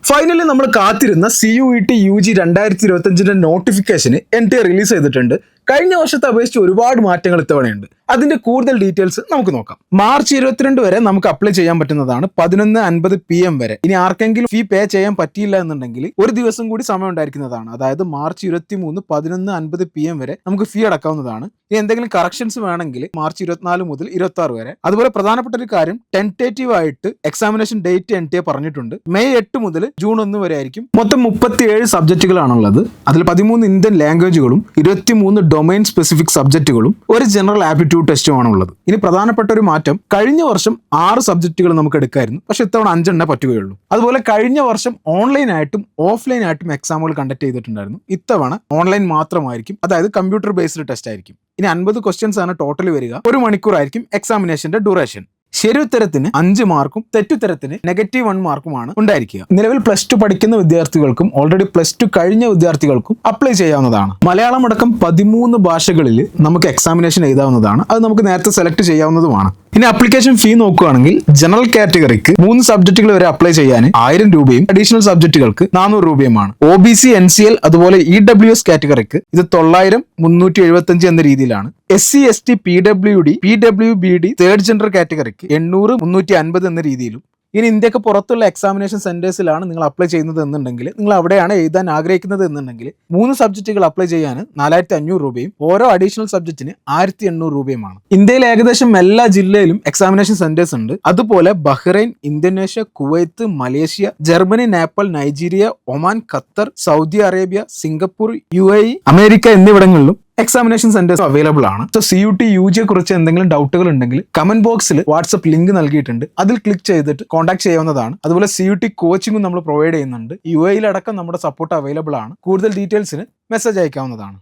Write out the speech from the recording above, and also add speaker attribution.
Speaker 1: Finally നമ്മൾ കാത്തിരുന്ന CUET UG 2025 നോട്ടിഫിക്കേഷന് NTA release ചെയ്തിട്ടുണ്ട്. കഴിഞ്ഞ വർഷത്തെ അപേക്ഷിച്ച് ഒരുപാട് മാറ്റങ്ങൾ ഇത്തവണയുണ്ട്. അതിന്റെ കൂടുതൽ ഡീറ്റെയിൽസ് നമുക്ക് നോക്കാം. മാർച്ച് 22 വരെ നമുക്ക് അപ്ലൈ ചെയ്യാൻ പറ്റുന്നതാണ്, 11:50 PM വരെ. ഇനി ആർക്കെങ്കിലും ഫീ പേ ചെയ്യാൻ പറ്റിയില്ല എന്നുണ്ടെങ്കിൽ ഒരു ദിവസം കൂടി സമയം ഉണ്ടായിരിക്കുന്നതാണ്. അതായത് മാർച്ച് 23 11:50 PM വരെ നമുക്ക് ഫീ അടക്കാവുന്നതാണ്. ഇനി എന്തെങ്കിലും കറക്ഷൻസ് വേണമെങ്കിൽ മാർച്ച് 24 മുതൽ 26 വരെ. അതുപോലെ പ്രധാനപ്പെട്ട ഒരു കാര്യം, ടെന്റേറ്റീവ് ആയിട്ട് എക്സാമിനേഷൻ ഡേറ്റ് NTA പറഞ്ഞിട്ടുണ്ട്. മെയ് 8 മുതൽ ജൂൺ 1 വരെ ആയിരിക്കും. മൊത്തം 37 സബ്ജക്റ്റുകളാണുള്ളത്. അതിൽ 13 ഇന്ത്യൻ ലാംഗ്വേജുകളും 23 ഡൊമൈൻ സ്പെസിഫിക് സബ്ജക്റ്റുകളും ഒരു ജനറൽ ആപ്റ്റിറ്റ്യൂഡ് ടെസ്റ്റുമാണ് ഉള്ളത്. ഇനി പ്രധാനപ്പെട്ട ഒരു മാറ്റം, കഴിഞ്ഞ വർഷം 6 സബ്ജക്റ്റുകൾ നമുക്ക് എടുക്കായിരുന്നു, പക്ഷെ ഇത്തവണ 5 എണ്ണേ പറ്റുകയുള്ളൂ. അതുപോലെ കഴിഞ്ഞ വർഷം ഓൺലൈൻ ആയിട്ടും ഓഫ്ലൈൻ ആയിട്ടും എക്സാമുകൾ കണ്ടക്ട് ചെയ്തിട്ടുണ്ടായിരുന്നു. ഇത്തവണ ഓൺലൈൻ മാത്രമായിരിക്കും, അതായത് കമ്പ്യൂട്ടർ ബേസ്ഡ് ടെസ്റ്റ് ആയിരിക്കും. ഇനി 50 ക്വസ്റ്റ്യൻസ് ആണ് ടോട്ടൽ വരിക. 1 മണിക്കൂറായിരിക്കും എക്സാമിനേഷന്റെ ഡ്യൂറേഷൻ. ശരിയുത്തരത്തിന് 5 മാർക്കും തെറ്റുത്തരത്തിന് -1 മാർക്കുമാണ് ഉണ്ടായിരിക്കുക. നിലവിൽ +2 പഠിക്കുന്ന വിദ്യാർത്ഥികൾക്കും ഓൾറെഡി +2 കഴിഞ്ഞ വിദ്യാർത്ഥികൾക്കും അപ്ലൈ ചെയ്യാവുന്നതാണ്. മലയാളം അടക്കം 13 ഭാഷകളിൽ നമുക്ക് എക്സാമിനേഷൻ എഴുതാവുന്നതാണ്. അത് നമുക്ക് നേരത്തെ സെലക്ട് ചെയ്യാവുന്നതുമാണ്. ഇനി അപ്ലിക്കേഷൻ ഫീ നോക്കുകയാണെങ്കിൽ ജനറൽ കാറ്റഗറിക്ക് 3 സബ്ജക്റ്റുകൾ വരെ അപ്ലൈ ചെയ്യാൻ 1000 രൂപയും അഡീഷണൽ സബ്ജക്റ്റുകൾക്ക് 400 രൂപയുമാണ്. OBC NCL അതുപോലെ EWS കാറ്റഗറിക്ക് ഇത് 900 375 എന്ന രീതിയിലാണ്. SC ST PWD PWBD third gender കാറ്റഗറിക്ക് 800 350 എന്ന രീതിയിലും. ഇനി ഇന്ത്യക്ക് പുറത്തുള്ള എക്സാമിനേഷൻ സെന്റേഴ്സിലാണ് നിങ്ങൾ അപ്ലൈ ചെയ്യുന്നത് എന്നുണ്ടെങ്കിൽ, നിങ്ങൾ അവിടെയാണ് എഴുതാൻ ആഗ്രഹിക്കുന്നത് എന്നുണ്ടെങ്കിൽ 3 സബ്ജക്റ്റുകൾ അപ്ലൈ ചെയ്യാൻ 4500 രൂപയും ഓരോ അഡീഷണൽ സബ്ജക്റ്റിന് 1800 രൂപയുമാണ്. ഇന്ത്യയിൽ ഏകദേശം എല്ലാ ജില്ലയിലും എക്സാമിനേഷൻ സെന്റേഴ്സ് ഉണ്ട്. അതുപോലെ Bahrain, Indonesia, Kuwait, Malaysia, Germany, Nepal, Nigeria, Oman, Qatar, Saudi Arabia, Singapore, UAE, America എന്നിവിടങ്ങളിലും എക്സാമിനേഷൻ സെന്റേഴ്സ് അവൈലബിൾ ആണ്. സോ CUET UG കുറിച്ച് എന്തെങ്കിലും ഡൗട്ടുകൾ ഉണ്ടെങ്കിൽ കമന്റ് ബോക്സിൽ വാട്സ്ആപ്പ് ലിങ്ക് നൽകിയിട്ടുണ്ട്, അതിൽ ക്ലിക്ക് ചെയ്തിട്ട് കോൺടാക്ട് ചെയ്യാവുന്നതാണ്. അതുപോലെ CUET കോച്ചിങ്ങും നമ്മൾ പ്രൊവൈഡ് ചെയ്യുന്നുണ്ട്. UAE അടക്കം നമ്മുടെ സപ്പോർട്ട് അവൈലബിൾ ആണ്. കൂടുതൽ ഡീറ്റെയിൽസിന് മെസ്സേജ് അയക്കാവുന്നതാണ്.